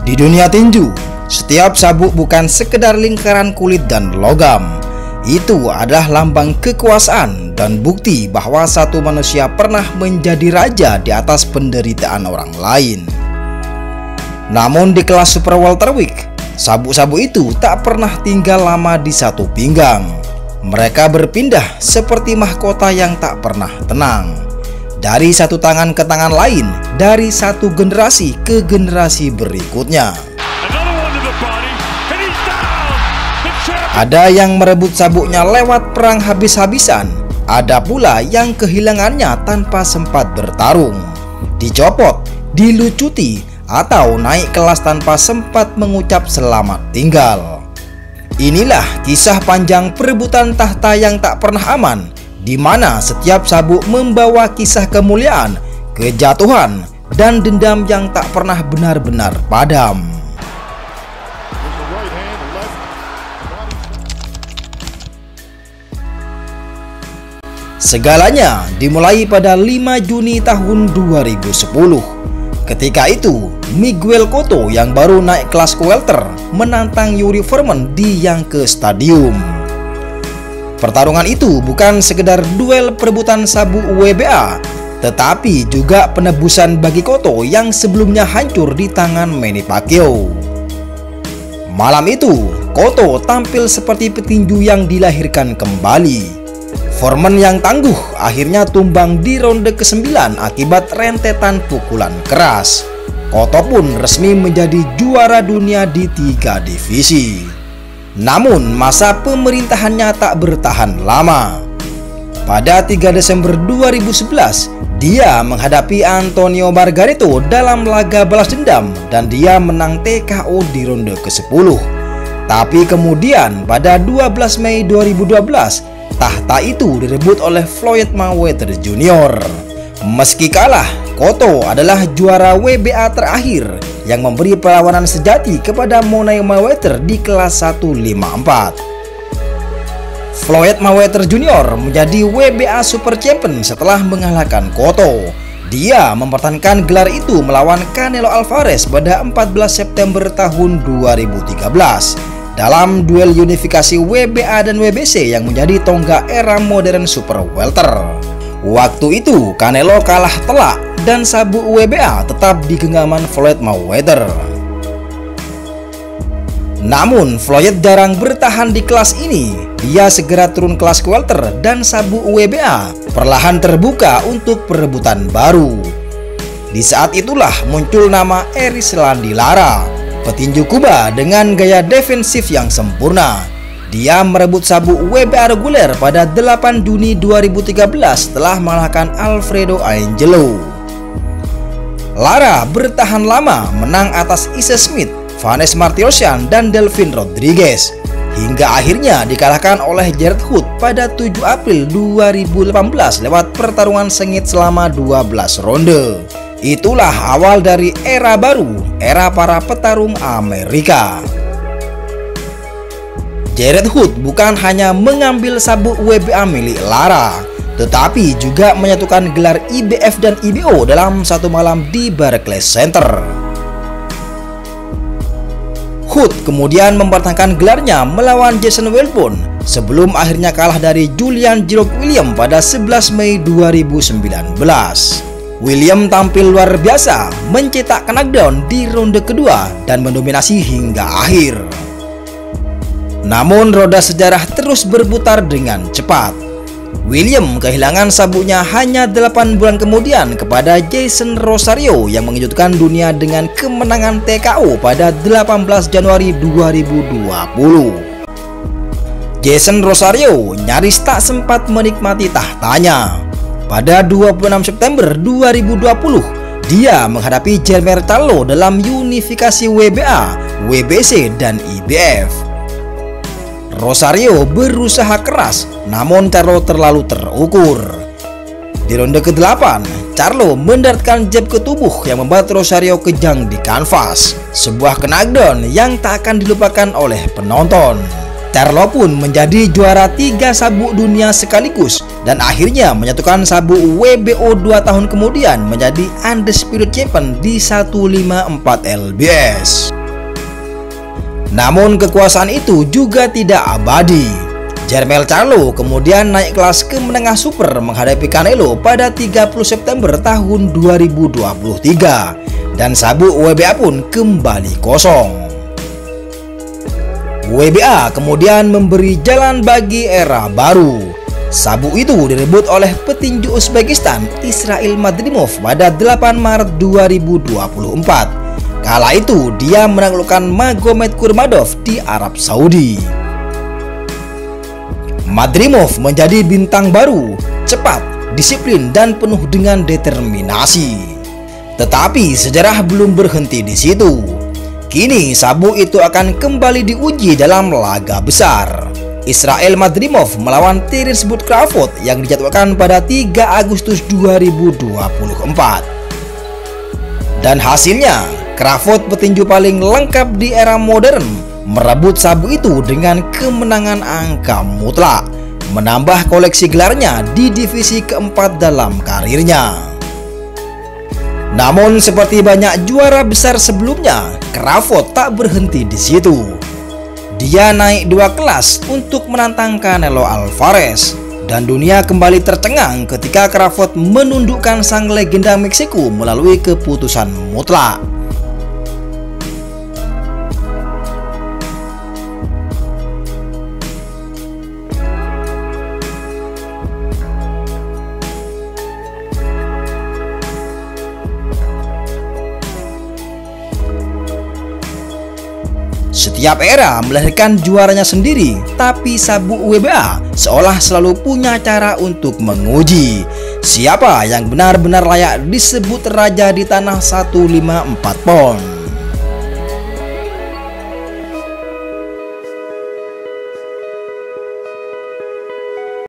Di dunia tinju, setiap sabuk bukan sekedar lingkaran kulit dan logam. Itu adalah lambang kekuasaan dan bukti bahwa satu manusia pernah menjadi raja di atas penderitaan orang lain. Namun di kelas super welterweight, sabuk-sabuk itu tak pernah tinggal lama di satu pinggang. Mereka berpindah seperti mahkota yang tak pernah tenang, dari satu tangan ke tangan lain, dari satu generasi ke generasi berikutnya. Ada yang merebut sabuknya lewat perang habis-habisan, ada pula yang kehilangannya tanpa sempat bertarung, dicopot, dilucuti, atau naik kelas tanpa sempat mengucap selamat tinggal. Inilah kisah panjang perebutan tahta yang tak pernah aman, di mana setiap sabuk membawa kisah kemuliaan, kejatuhan, dan dendam yang tak pernah benar-benar padam. Segalanya dimulai pada 5 Juni tahun 2010. Ketika itu, Miguel Cotto yang baru naik kelas ke welter menantang Yuri Foreman di Yankee Stadium. Pertarungan itu bukan sekedar duel perebutan sabuk WBA, tetapi juga penebusan bagi Cotto yang sebelumnya hancur di tangan Manny Pacquiao. Malam itu, Cotto tampil seperti petinju yang dilahirkan kembali. Foreman yang tangguh akhirnya tumbang di ronde ke-9 akibat rentetan pukulan keras. Cotto pun resmi menjadi juara dunia di 3 divisi. Namun masa pemerintahannya tak bertahan lama. Pada 3 Desember 2011, dia menghadapi Antonio Margarito dalam laga balas dendam dan dia menang TKO di ronde ke-10. Tapi kemudian pada 12 Mei 2012, tahta itu direbut oleh Floyd Mayweather Jr. Meski kalah, Cotto adalah juara WBA terakhir yang memberi perlawanan sejati kepada Money Mayweather di kelas 154. Floyd Mayweather Jr. menjadi WBA Super Champion setelah mengalahkan Cotto. Dia mempertahankan gelar itu melawan Canelo Alvarez pada 14 September tahun 2013. Dalam duel unifikasi WBA dan WBC yang menjadi tonggak era modern super welter. Waktu itu Canelo kalah telak dan sabuk WBA tetap di genggaman Floyd Mayweather. Namun Floyd jarang bertahan di kelas ini. Dia segera turun kelas ke welter dan sabuk WBA perlahan terbuka untuk perebutan baru. Di saat itulah muncul nama Erislandy Lara, petinju Kuba dengan gaya defensif yang sempurna. Dia merebut sabuk WBA reguler pada 8 Juni 2013 setelah mengalahkan Alfredo Angelo. Lara bertahan lama menang atas Issa Smith, Vanessa Martirosyan, dan Delvin Rodriguez, hingga akhirnya dikalahkan oleh Jarrett Hoods pada 7 April 2018 lewat pertarungan sengit selama 12 ronde. Itulah awal dari era baru, era para petarung Amerika. Jarrett Hoods bukan hanya mengambil sabuk WBA milik Lara, tetapi juga menyatukan gelar IBF dan IBO dalam satu malam di Barclays Center. Hoods kemudian mempertahankan gelarnya melawan Jason Welborn sebelum akhirnya kalah dari Julian Jerome Williams pada 11 Mei 2019. William tampil luar biasa, mencetak knockdown di ronde kedua dan mendominasi hingga akhir. Namun roda sejarah terus berputar dengan cepat. William kehilangan sabuknya hanya 8 bulan kemudian kepada Jason Rosario yang mengejutkan dunia dengan kemenangan TKO pada 18 Januari 2020. Jason Rosario nyaris tak sempat menikmati tahtanya. Pada 26 September 2020, dia menghadapi Jermell Charlo dalam unifikasi WBA, WBC, dan IBF. Rosario berusaha keras, namun Charlo terlalu terukur. Di ronde ke-8, Charlo mendaratkan jab ke tubuh yang membuat Rosario kejang di kanvas, sebuah knockdown yang tak akan dilupakan oleh penonton. Charlo pun menjadi juara 3 sabuk dunia sekaligus dan akhirnya menyatukan sabuk WBO 2 tahun kemudian menjadi Undisputed Champion di 154 lbs. Namun kekuasaan itu juga tidak abadi. Jermell Charlo kemudian naik kelas ke menengah super menghadapi Canelo pada 30 September tahun 2023 dan sabuk WBA pun kembali kosong. WBA kemudian memberi jalan bagi era baru. Sabuk itu direbut oleh petinju Uzbekistan Israil Madrimov pada 8 Maret 2024. Kala itu dia menaklukkan Magomed Kurmadov di Arab Saudi. Madrimov menjadi bintang baru, cepat, disiplin, dan penuh dengan determinasi. Tetapi sejarah belum berhenti di situ. Kini sabuk itu akan kembali diuji dalam laga besar. Israil Madrimov melawan Terence Bud Crawford yang dijadwalkan pada 3 Agustus 2024. Dan hasilnya, Crawford petinju paling lengkap di era modern merebut sabuk itu dengan kemenangan angka mutlak, menambah koleksi gelarnya di divisi keempat dalam karirnya. Namun seperti banyak juara besar sebelumnya, Crawford tak berhenti di situ. Dia naik 2 kelas untuk menantang Canelo Alvarez, dan dunia kembali tercengang ketika Crawford menundukkan sang legenda Meksiko melalui keputusan mutlak. Setiap era melahirkan juaranya sendiri, tapi sabuk WBA seolah selalu punya cara untuk menguji siapa yang benar-benar layak disebut raja di tanah 154 pon.